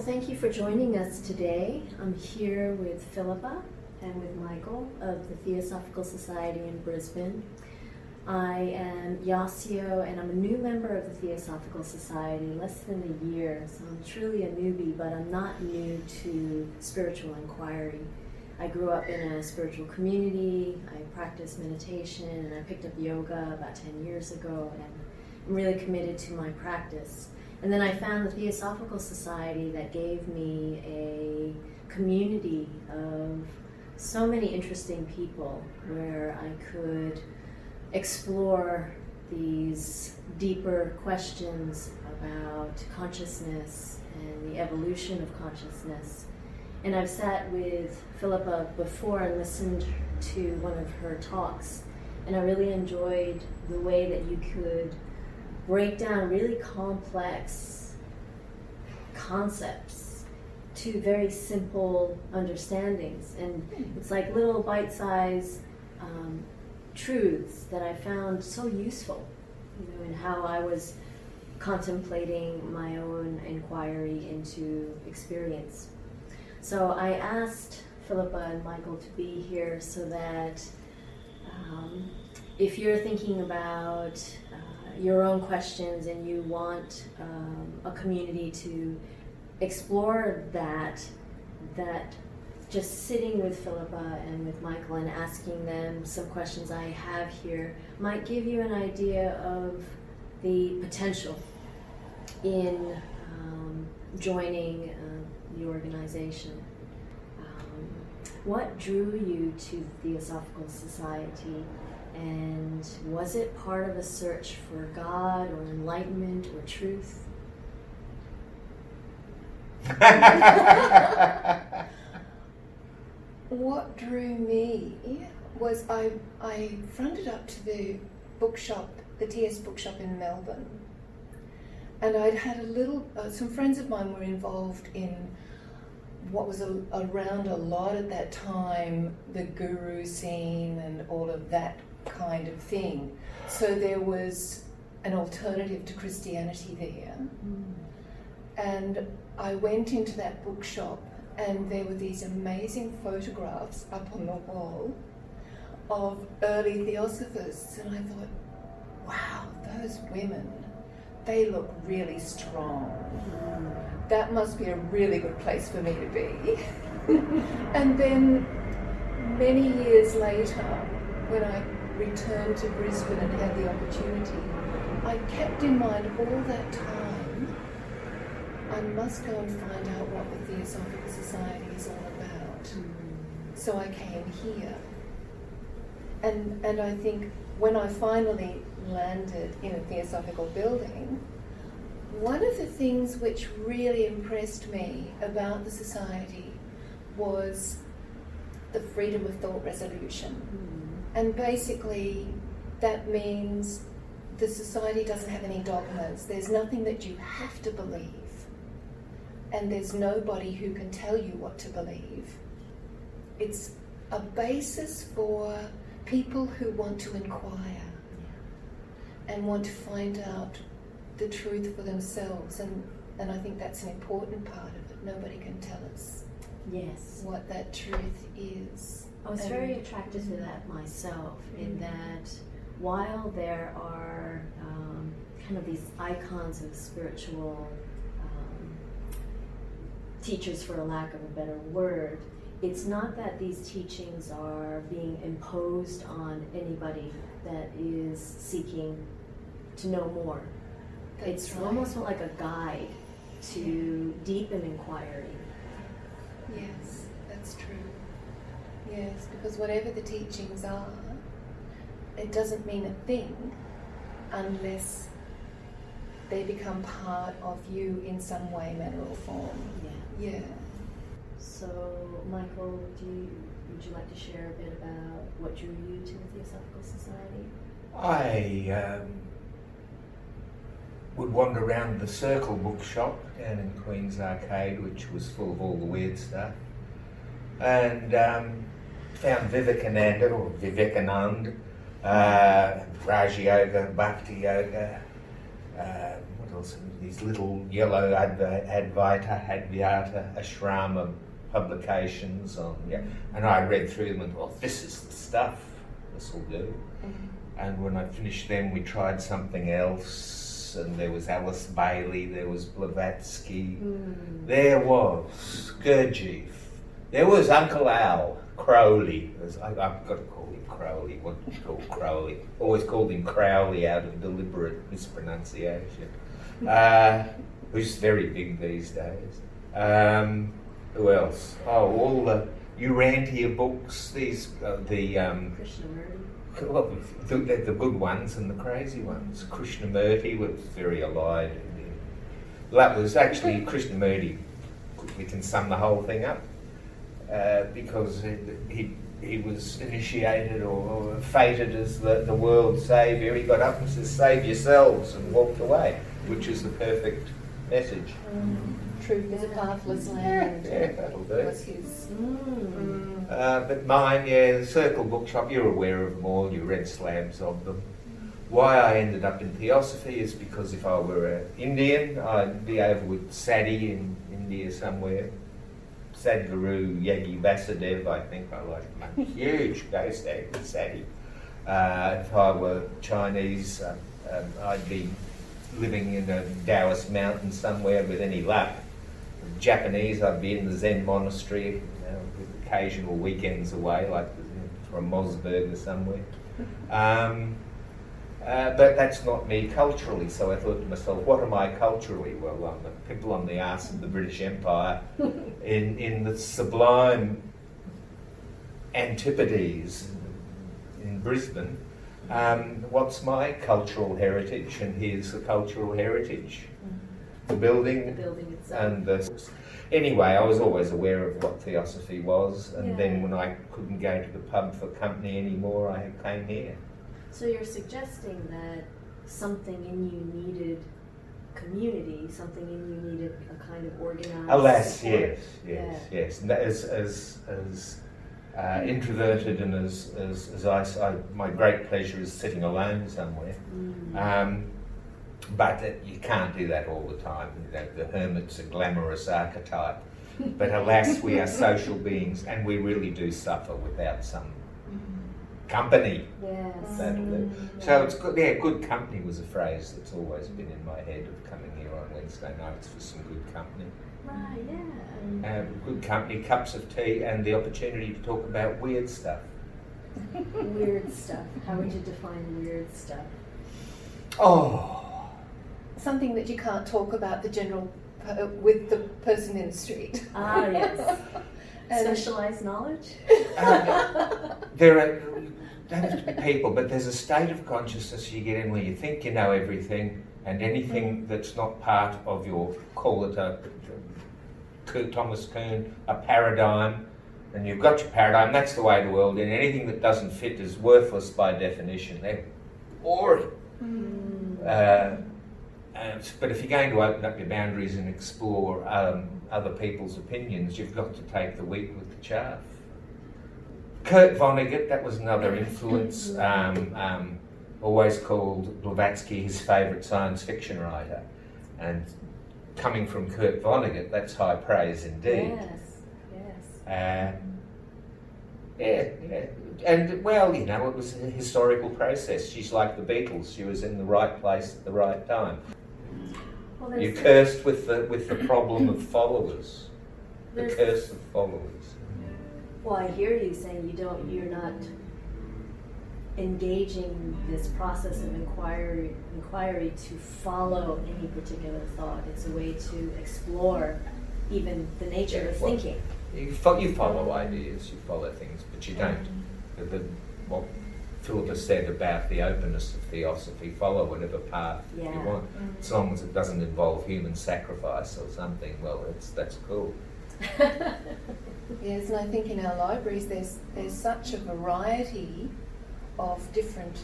Well, thank you for joining us today. I'm here with Philippa and with Michael of the Theosophical Society in Brisbane. I am Yasio, and I'm a new member of the Theosophical Society, less than a year, so I'm truly a newbie, but I'm not new to spiritual inquiry. I grew up in a spiritual community, I practiced meditation, and I picked up yoga about 10 years ago, and I'm really committed to my practice. And then I found the Theosophical Society that gave me a community of so many interesting people where I could explore these deeper questions about consciousness and the evolution of consciousness. And I've sat with Philippa before and listened to one of her talks, and I really enjoyed the way that you could break down really complex concepts to very simple understandings. And it's like little bite-sized truths that I found so useful, in how I was contemplating my own inquiry into experience. So I asked Philippa and Michael to be here so that if you're thinking about your own questions and you want a community to explore that just sitting with Philippa and with Michael and asking them some questions I have here might give you an idea of the potential in joining the organization. What drew you to the Theosophical Society, and was it part of a search for God or enlightenment or truth? What drew me was I fronted up to the bookshop, the TS bookshop in Melbourne, and I'd had some friends of mine were involved in what was around a lot at that time, the guru scene and all of that kind of thing. So there was an alternative to Christianity there. And I went into that bookshop, and there were these amazing photographs up on the wall of early theosophists, and I thought, wow, those women, they look really strong. That must be a really good place for me to be. And then many years later, when I returned to Brisbane and had the opportunity, I kept in mind all that time, I must go and find out what the Theosophical Society is all about. So I came here. And I think when I finally landed in a Theosophical building, one of the things which really impressed me about the Society was the freedom of thought resolution. And basically that means the Society doesn't have any dogmas. There's nothing that you have to believe. And there's nobody who can tell you what to believe. It's a basis for people who want to inquire and want to find out the truth for themselves, and I think that's an important part of it. Nobody can tell us what that truth is. I was very attracted to that myself, in that while there are kind of these icons of spiritual teachers, for a lack of a better word, it's not that these teachings are being imposed on anybody that is seeking to know more. It's almost like a guide to deepen inquiry. Yes, that's true. Yes, because whatever the teachings are, it doesn't mean a thing unless they become part of you in some way, manner or form. Yeah. So, Michael, would you like to share a bit about what drew you to the Theosophical Society? I would wander around the Circle bookshop down in Queen's Arcade, which was full of all the weird stuff, and found Vivekananda, or Vivekanand, Raj Yoga, Bhakti Yoga, what else? These little yellow Advaita Ashrama publications on, and I read through them and thought, this is the stuff, this will do. And when I finished them, we tried something else, and there was Alice Bailey, there was Blavatsky, there was Gurdjieff, there was Uncle Al, Crowley. I've got to call him Crowley. What do you call Crowley? Always called him Crowley out of deliberate mispronunciation. Who's very big these days. Who else? Oh, all the Urantia books. These Krishnamurti. well, the good ones and the crazy ones. Krishnamurti was very allied. That was actually Krishnamurti. We can sum the whole thing up. Because he was initiated or fated as the world's saviour. He got up and said, "Save yourselves," and walked away, which is the perfect message. Truth is a pathless land. Yeah, that'll do. Was his. But mine, the Circle Bookshop, you're aware of them all, you read slabs of them. Why I ended up in Theosophy is because if I were an Indian, I'd be over with Sadi in India somewhere. Sadhguru Yogi Vasudev, I think I like him. I'm a huge ghost actor, Sadi. If I were Chinese, I'd be living in a Taoist mountain somewhere with any luck. Japanese, I'd be in the Zen monastery, with occasional weekends away, like from Mossberg or somewhere. But that's not me culturally, so I thought to myself, what am I culturally? Well, I'm the pimple on the arse of the British Empire in the sublime Antipodes in Brisbane. What's my cultural heritage? And here's the cultural heritage. The building itself. And anyway, I was always aware of what Theosophy was, and then when I couldn't go to the pub for company anymore, I came here. So you're suggesting that something in you needed community, something in you needed a kind of organized Alas, support. yes. And that as introverted and as I, my great pleasure is sitting alone somewhere. But you can't do that all the time. The hermit's a glamorous archetype. But alas, we are social beings, and we really do suffer without some company. Yes. That'll do. So it's good. Yeah, good company was a phrase that's always been in my head of coming here on Wednesday nights for some good company. Right, yeah. Good company, cups of tea, and the opportunity to talk about weird stuff. Weird stuff. How would you define weird stuff? Oh. Something that you can't talk about with the person in the street. Ah, yes. And specialized knowledge? There are, don't have to be people, but there's a state of consciousness you get in where you think you know everything, and anything that's not part of your, call it Thomas Kuhn, a paradigm, and you've got your paradigm, that's the way of the world, and anything that doesn't fit is worthless by definition. They're boring. But if you're going to open up your boundaries and explore other people's opinions, you've got to take the wheat with the chaff. Kurt Vonnegut, that was another influence, always called Blavatsky his favourite science fiction writer. And coming from Kurt Vonnegut, that's high praise indeed. Yes. Yeah. And, well, you know, it was a historical process. She's like the Beatles. She was in the right place at the right time. Well, You're cursed with the problem of followers. The curse of followers. Well, I hear you saying you're not engaging this process of inquiry to follow any particular thought. It's a way to explore even the nature of thinking. You follow ideas, you follow things, but you don't. What Philippa said about the openness of Theosophy, follow whatever path you want, as long as it doesn't involve human sacrifice or something. Well, that's cool. Yes, and I think in our libraries there's such a variety of different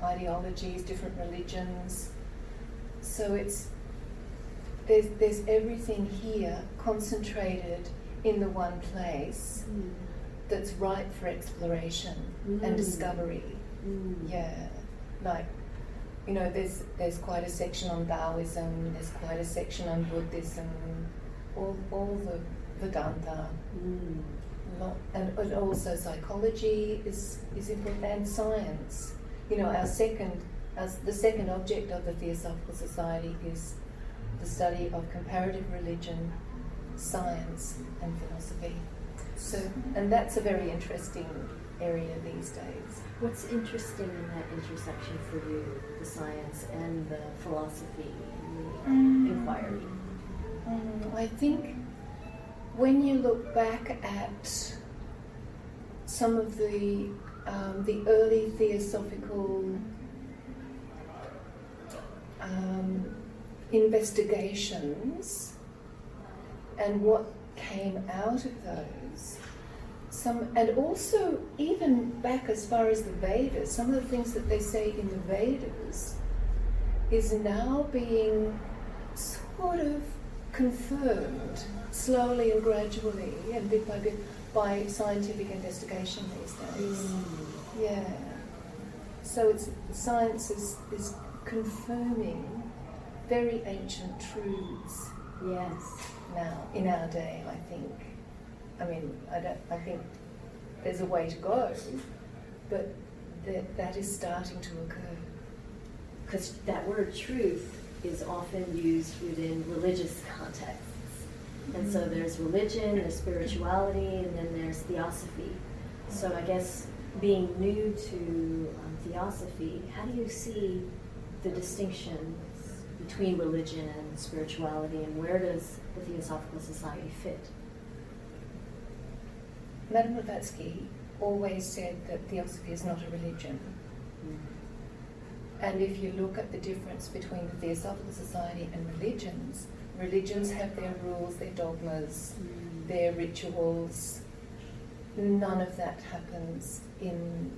ideologies, different religions. So there's everything here concentrated in the one place that's ripe for exploration and discovery. Yeah, like you know, there's quite a section on Taoism, there's quite a section on Buddhism, all the Vedanta, and also psychology is important, and science. You know, the second object of the Theosophical Society is the study of comparative religion, science, and philosophy. So, and that's a very interesting area these days. What's interesting in that intersection for you, the science and the philosophy and the inquiry? I think when you look back at some of the early theosophical investigations and what came out of those, and also even back as far as the Vedas, some of the things that they say in the Vedas is now being sort of confirmed slowly and gradually and bit by bit by scientific investigation these days. Yeah. So science is confirming very ancient truths. Yes. Now, in our day, I think. I mean, I think there's a way to go, but that is starting to occur. Because that word truth is often used within religious contexts. And so there's religion, there's spirituality, and then there's theosophy. So I guess being new to theosophy, how do you see the distinctions between religion and spirituality, and where does the Theosophical Society fit? Madame Blavatsky always said that theosophy is not a religion. And if you look at the difference between the Theosophical Society and religions have their rules, their dogmas, their rituals. None of that happens in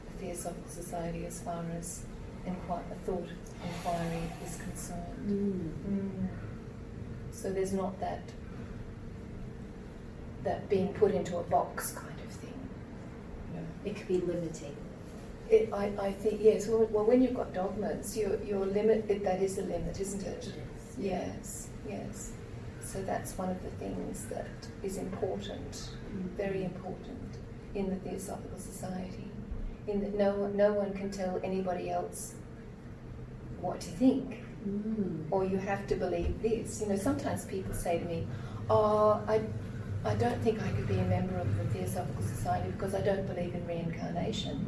the Theosophical Society as far as thought inquiry is concerned. So there's not that being put into a box kind of thing. No. It could be limiting. I think, yes. Well, when you've got dogmas, your limit, that is a limit, isn't it? Yes. So that's one of the things that is important, very important, in the Theosophical Society. In that no one can tell anybody else what to think, or you have to believe this. You know, sometimes people say to me, "Oh, I don't think I could be a member of the Theosophical Society because I don't believe in reincarnation."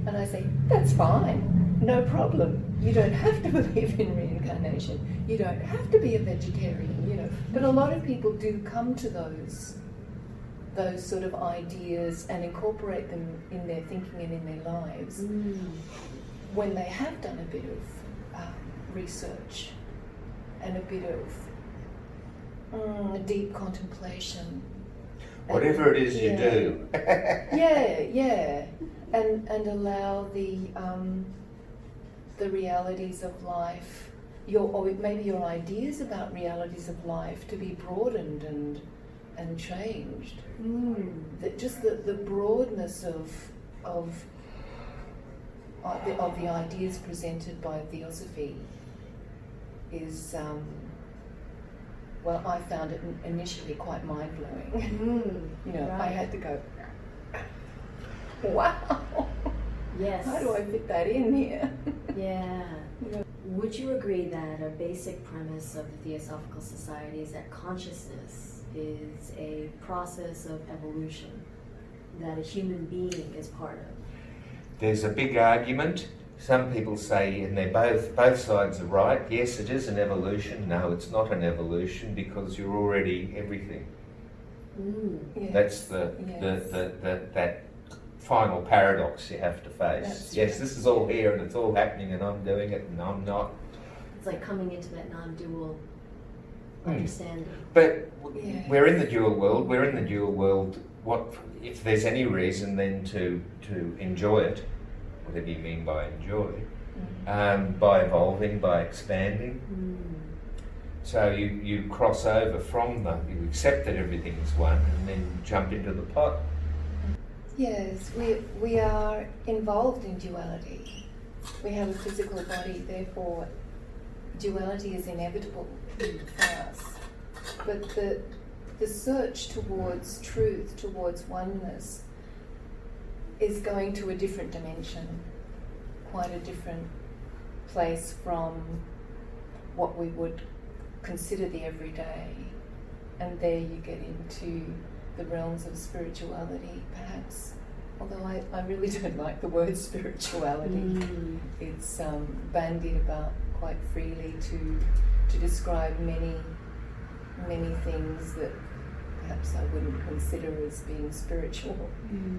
And I say, that's fine, no problem. You don't have to believe in reincarnation. You don't have to be a vegetarian, you know. But a lot of people do come to those sort of ideas and incorporate them in their thinking and in their lives when they have done a bit of research and a bit of deep contemplation. Whatever it is you do. And allow the realities of life, or maybe your ideas about realities of life, to be broadened and changed. Just the broadness of the ideas presented by Theosophy is, well, I found it initially quite mind-blowing. You know, right. I had to go, wow. Yes. How do I fit that in here? Yeah. Would you agree that a basic premise of the Theosophical Society is that consciousness is a process of evolution that a human being is part of? There's a big argument. Some people say, and both sides are right, yes, it is an evolution. No, it's not an evolution because you're already everything. Yes. That's that final paradox you have to face. That's yes, right. This is all here and it's all happening and I'm doing it and I'm not. It's like coming into that non-dual understanding. But Yeah. we're in the dual world. We're in the dual world. What if there's any reason then to enjoy it? Whatever you mean by enjoy, by evolving, by expanding. So you cross over from you accept that everything's one and then jump into the pot. Yes, we are involved in duality. We have a physical body, therefore duality is inevitable for us. But the search towards truth, towards oneness, is going to a different dimension, quite a different place from what we would consider the everyday. And there you get into the realms of spirituality, perhaps. Although I really don't like the word spirituality. It's bandied about quite freely to describe many things that perhaps I wouldn't consider as being spiritual.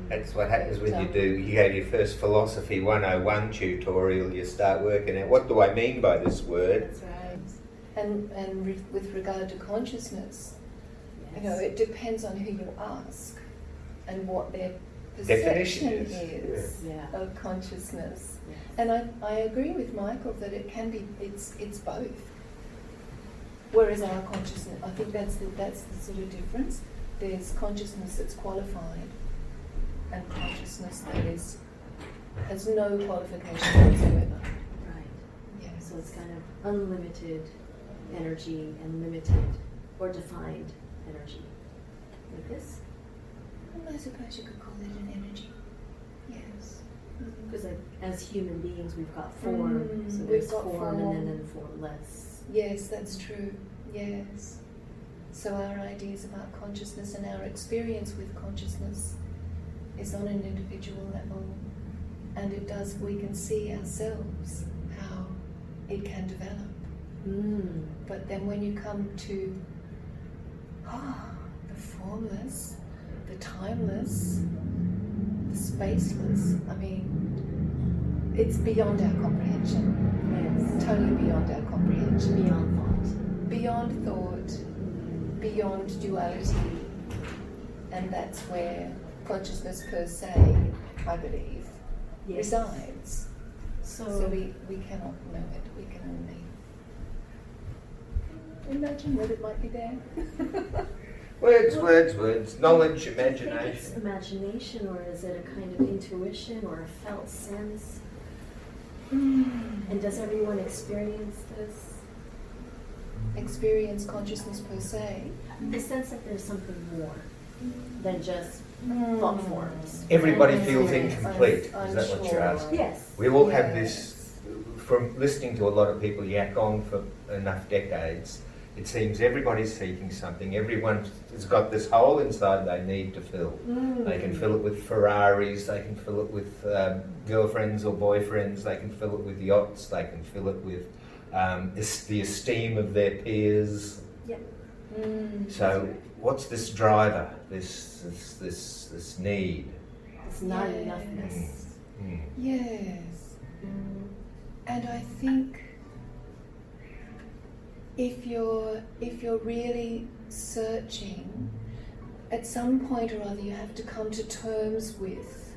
That's what happens when you go to your first Philosophy 101 tutorial, you start working out, what do I mean by this word? That's right. And with regard to consciousness, Yes. you know, it depends on who you ask and what their Definition perception is. Yeah. of consciousness. Yes. And I agree with Michael that it can be, it's both. Whereas our consciousness, I think that's the sort of difference. There's consciousness that's qualified and consciousness that has no qualification whatsoever. Right. Yeah. So it's kind of unlimited energy and limited or defined energy. Like this? Well, I suppose you could call it an energy. Yes. Because like, as human beings, we've got form. So We've there's got form form. and then formless. Yes, that's true. Yes. So our ideas about consciousness and our experience with consciousness is on an individual level, and we can see ourselves how it can develop. But then when you come to the formless, the timeless, the spaceless, I mean, it's beyond our comprehension. Yes. Totally beyond our comprehension. Beyond thought. Beyond thought, beyond duality. And that's where consciousness per se, I believe, Yes. resides. So, So we cannot know it, we can only imagine that it might be there. Words, knowledge, do you think it's imagination. imagination, or is it a kind of intuition or a felt sense? Mm. And does everyone experience this? Experience consciousness per se. The sense that there's something more than just thought forms. Everybody And feels experience. incomplete. Is I'm that what you're sure. asking? Yes. We all have Yes. this, from listening to a lot of people yak on for enough decades, it seems everybody's seeking something. Everyone has got this hole inside they need to fill. They can fill it with Ferraris, they can fill it with girlfriends or boyfriends, they can fill it with yachts, they can fill it with the esteem of their peers. Yep. So what's this driver, this need? It's not Yes. enoughness. Yes. And I think if you're really searching, at some point or other you have to come to terms with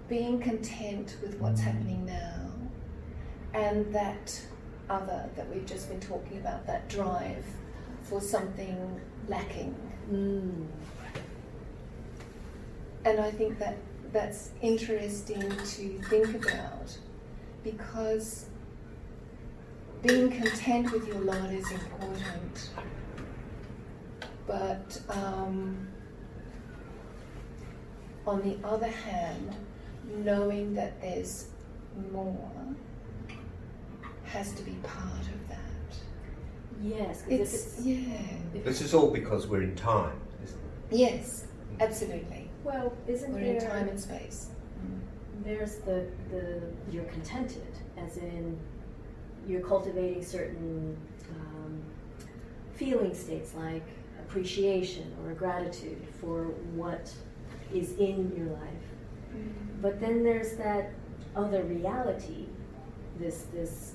being content with what's happening now, and that other that we've just been talking about, that drive for something lacking. And I think that's interesting to think about, because being content with your lot is important, but on the other hand, knowing that there's more has to be part of that. Yes, because This is all because we're in time, isn't it? Yes, absolutely. well, isn't We're there in time and space. there's the you're contented, as in you're cultivating certain feeling states like appreciation or gratitude for what is in your life. But then there's that other reality, this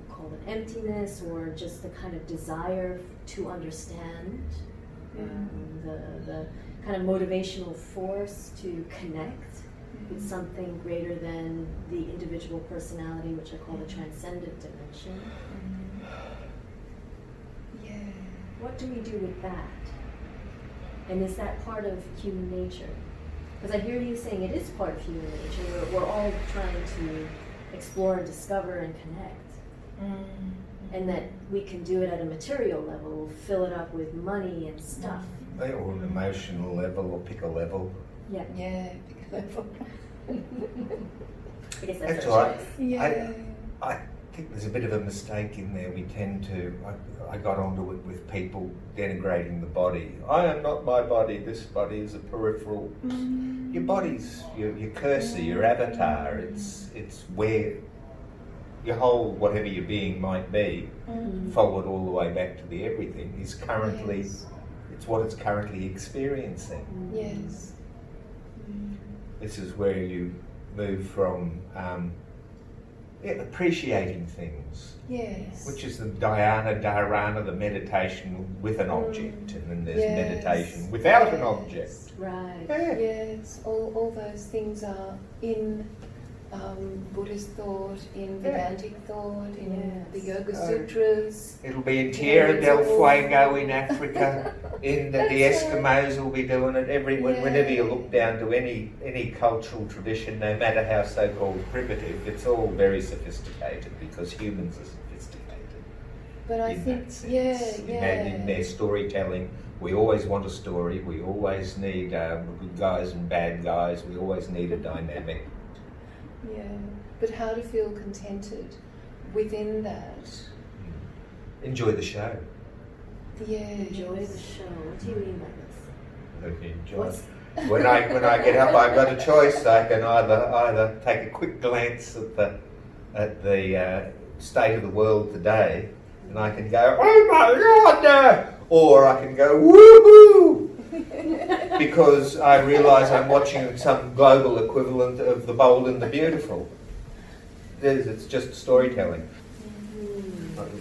call it emptiness, or just the kind of desire to understand, the kind of motivational force to connect with something greater than the individual personality, which I call the transcendent dimension. Yeah. What do we do with that? And is that part of human nature? Because I hear you saying it is part of human nature. We're all trying to explore and discover and connect. And that we can do it at a material level, fill it up with money and stuff. Or an emotional level, or pick a level. Yeah. Yeah, pick a level. I guess That's that's all our right. choice. Yeah. I think there's a bit of a mistake in there. We tend to, I got onto it with people denigrating the body. I am not my body, this body is a peripheral. Your body's your cursor, your avatar. It's where your whole, whatever your being might be, forward all the way back to the everything, is currently, it's what it's currently experiencing. Yes. This is where you move from appreciating things, Yes. which is the dharana, the meditation with an object, and then there's meditation without an object. Right. Yeah. Yes, all those things are in Buddhist thought, in Vedantic thought, in the Yoga Sutras. It'll be in Tierra del Fuego in Africa, in the Eskimos will be doing it whenever you look down to any cultural tradition, no matter how so-called primitive, it's all very sophisticated because humans are sophisticated. But I in think, that sense. In their storytelling, we always want a story, we always need good guys and bad guys, we always need a dynamic. Yeah, but how to feel contented within that. Enjoy the show. Yeah. Enjoy the show. What do you mean by this? Enjoy. When I get up, I've got a choice. I can either take a quick glance at the state of the world today, and I can go, oh my God, or I can go, woohoo! Because I realise I'm watching some global equivalent of The Bold and the Beautiful. It's just storytelling.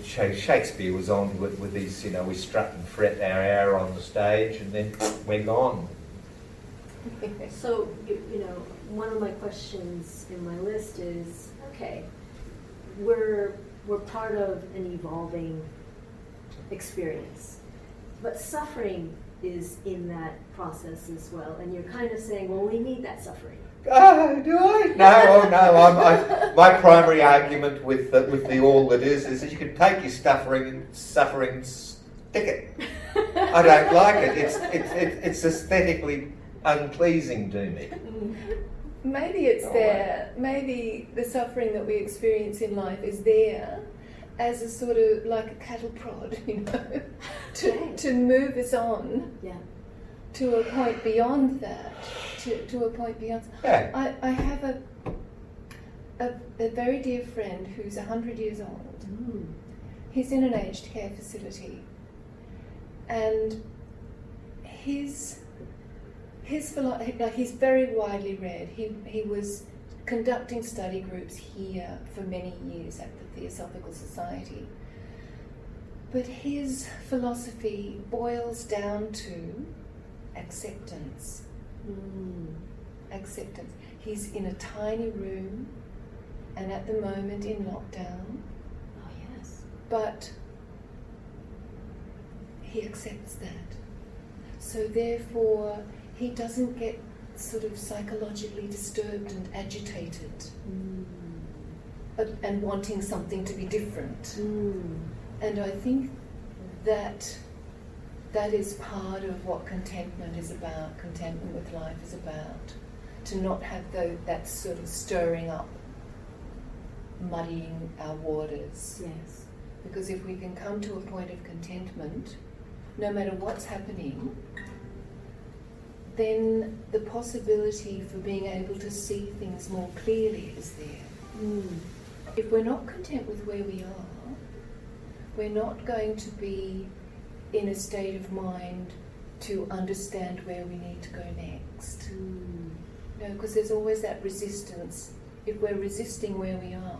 Shakespeare was on with these, we strut and fret our hour on the stage, and then we're gone. So, one of my questions in my list is, okay, we're part of an evolving experience, but suffering is in that process as well, and you're kind of saying, well, we need that suffering. Do I? No. My primary argument with the all that is that you can take your suffering, stick it. I don't like it. It's aesthetically unpleasing to me. Maybe it's there. Maybe the suffering that we experience in life is there as a sort of like a cattle prod, to move us on to a point beyond that, to a point beyond. Yeah. I have a very dear friend who's 100 years old. He's in an aged care facility, and he's very widely read. He was conducting study groups here for many years at the Theosophical Society. But his philosophy boils down to acceptance. Acceptance. He's in a tiny room, and at the moment in lockdown. Oh, yes. But he accepts that. So therefore, he doesn't get sort of psychologically disturbed and agitated and wanting something to be different. And I think that is part of what contentment is about, contentment with life is about. To not have that sort of stirring up, muddying our waters. Yes. Because if we can come to a point of contentment, no matter what's happening, then the possibility for being able to see things more clearly is there. If we're not content with where we are, we're not going to be in a state of mind to understand where we need to go next. No, because there's always that resistance. If we're resisting where we are,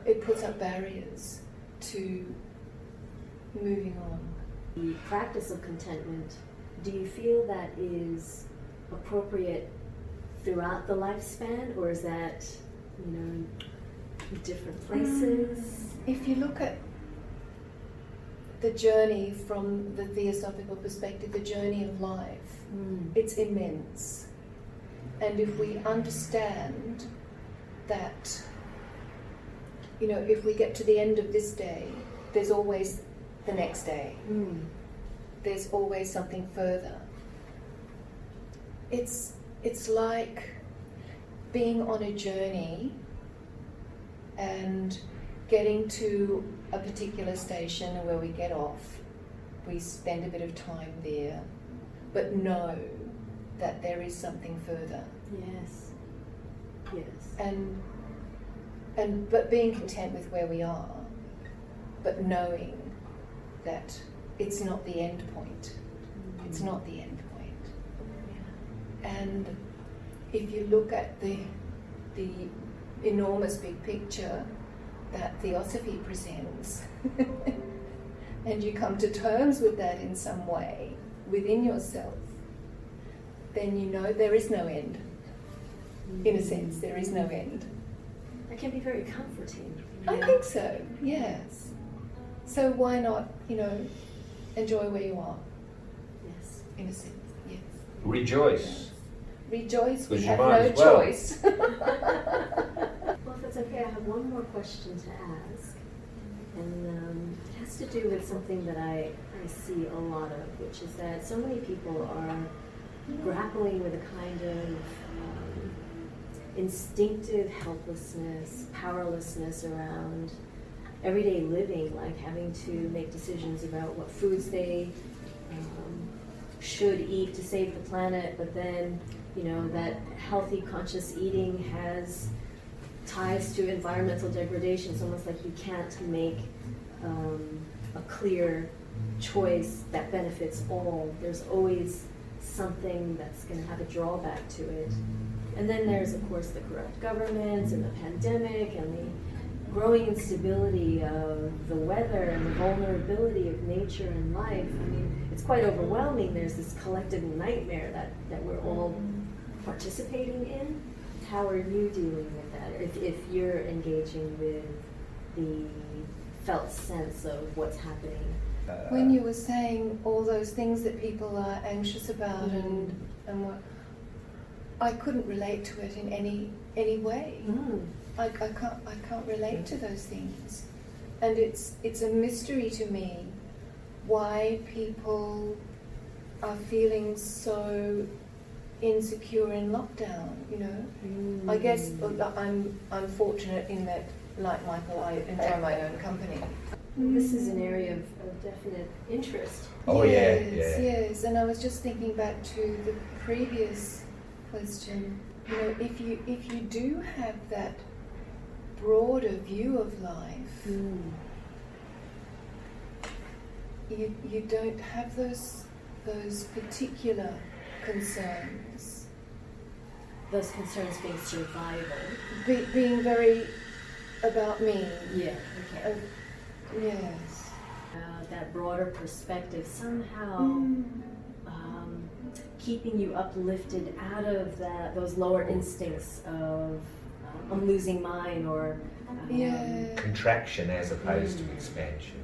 it puts up barriers to moving on. The practice of contentment, do you feel that is appropriate throughout the lifespan, or is that, in different places? If you look at the journey from the theosophical perspective, the journey of life, it's immense. And if we understand that, you know, if we get to the end of this day, there's always the next day. There's always something further. It's like being on a journey and getting to a particular station where we get off. We spend a bit of time there, but know that there is something further. Yes. Yes. But being content with where we are, but knowing that it's not the end point. It's not the end point. And if you look at the enormous big picture that Theosophy presents, and you come to terms with that in some way within yourself, then you know there is no end. In a sense, there is no end. That can be very comforting. I think so, yes. So why not, you know, enjoy where you are? Yes. In a sense, yes. Rejoice. Yes. Rejoice, we Because you have might no as well. choice. Well, if it's okay, I have one more question to ask. And it has to do with something that I see a lot of, which is that so many people are grappling with a kind of instinctive helplessness, powerlessness around everyday living, like having to make decisions about what foods they should eat to save the planet, but then, you know, that healthy, conscious eating has ties to environmental degradation. It's almost like you can't make a clear choice that benefits all. There's always something that's going to have a drawback to it. And then there's, of course, the corrupt governments and the pandemic and the growing instability of the weather and the vulnerability of nature and life. I mean, it's quite overwhelming. There's this collective nightmare that we're all participating in. How are you dealing with that? If you're engaging with the felt sense of what's happening. When you were saying all those things that people are anxious about and what, I couldn't relate to it in any way. I can't relate to those things, and it's a mystery to me why people are feeling so insecure in lockdown. You know, I guess I'm fortunate in that, like Michael, I enjoy my own company. This is an area of definite interest. Oh, yes, yeah. Yes, and I was just thinking back to the previous question. You know, if you do have that broader view of life, you don't have those particular concerns. Those concerns being survival. Being very about me. Yeah. Okay. Yes. That broader perspective somehow keeping you uplifted out of those lower instincts of I'm losing mine or Contraction as opposed to expansion.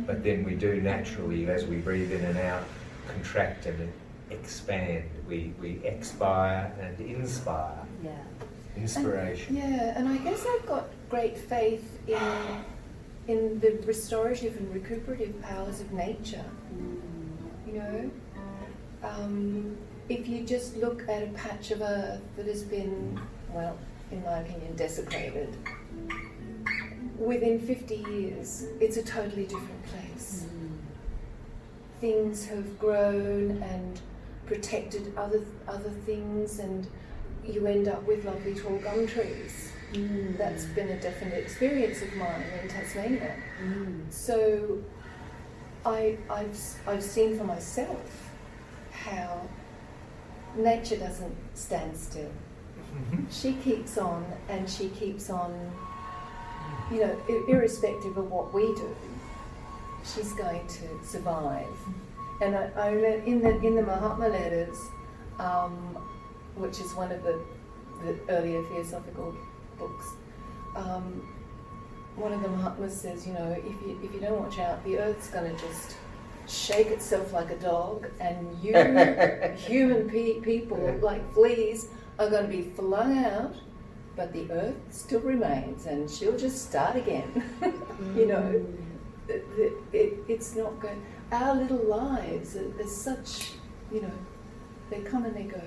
But then we do naturally, as we breathe in and out, contract and expand. We expire and inspire. Yeah. Inspiration. And I guess I've got great faith in the restorative and recuperative powers of nature. You know, if you just look at a patch of earth that has been, well, in my opinion, desecrated, within 50 years, it's a totally different place. Things have grown and protected other things, and you end up with lovely tall gum trees. That's been a definite experience of mine in Tasmania. So I've seen for myself how nature doesn't stand still. She keeps on, and she keeps on, you know, irrespective of what we do, she's going to survive. And I read in the Mahatma letters, which is one of the earlier theosophical books, one of the Mahatmas says, you know, if you don't watch out, the earth's going to just shake itself like a dog, and you human people like fleas are going to be flung out, but the earth still remains, and she'll just start again. You know, it's not going. Our little lives are such, you know, they come and they go.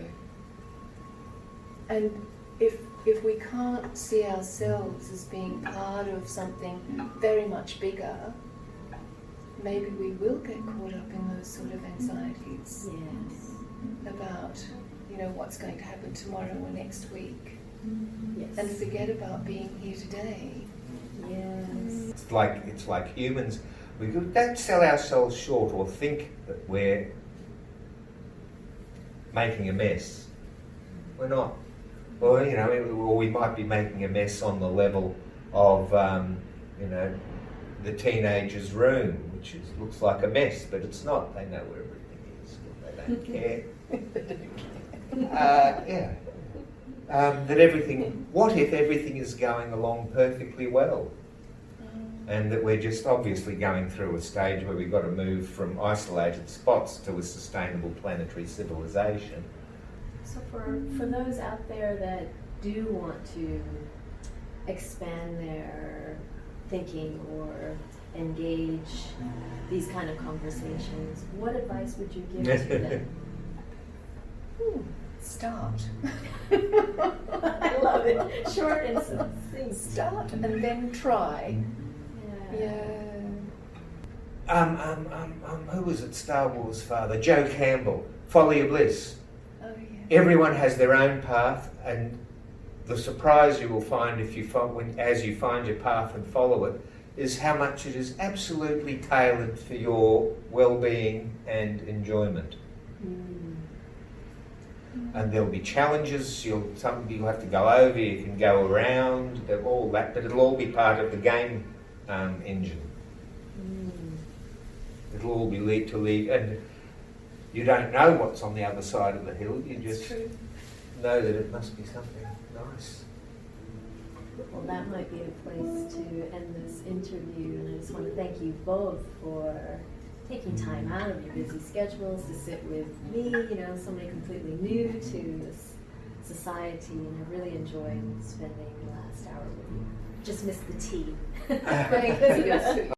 And if we can't see ourselves as being part of something very much bigger, maybe we will get caught up in those sort of anxieties. Yes. About, you know, what's going to happen tomorrow or next week. Yes. And forget about being here today. Yes. It's like humans. We don't sell ourselves short or think that we're making a mess. We're not. Well, you know, or we might be making a mess on the level of, you know, the teenager's room, which looks like a mess, but it's not. They know where everything is. They don't care. That everything. What if everything is going along perfectly well? And that we're just obviously going through a stage where we've got to move from isolated spots to a sustainable planetary civilization. So for those out there that do want to expand their thinking or engage these kind of conversations, what advice would you give to them? Start. I love it. Short and succinct. Start and then try. Yeah. Who was it? Star Wars father, Joe Campbell. Folly of Bliss. Oh yeah. Everyone has their own path, and the surprise you will find as you find your path and follow it is how much it is absolutely tailored for your well-being and enjoyment. And there'll be challenges. You'll have to go over. You can go around. All that, but it'll all be part of the game engine. It'll all be lead, and you don't know what's on the other side of the hill. You just know that it must be something nice. Well, that might be a place to end this interview, and I just want to thank you both for taking time out of your busy schedules to sit with me, you know, somebody completely new to this society, and I really enjoyed spending the last hour with you. Just missed the tea. Thank you.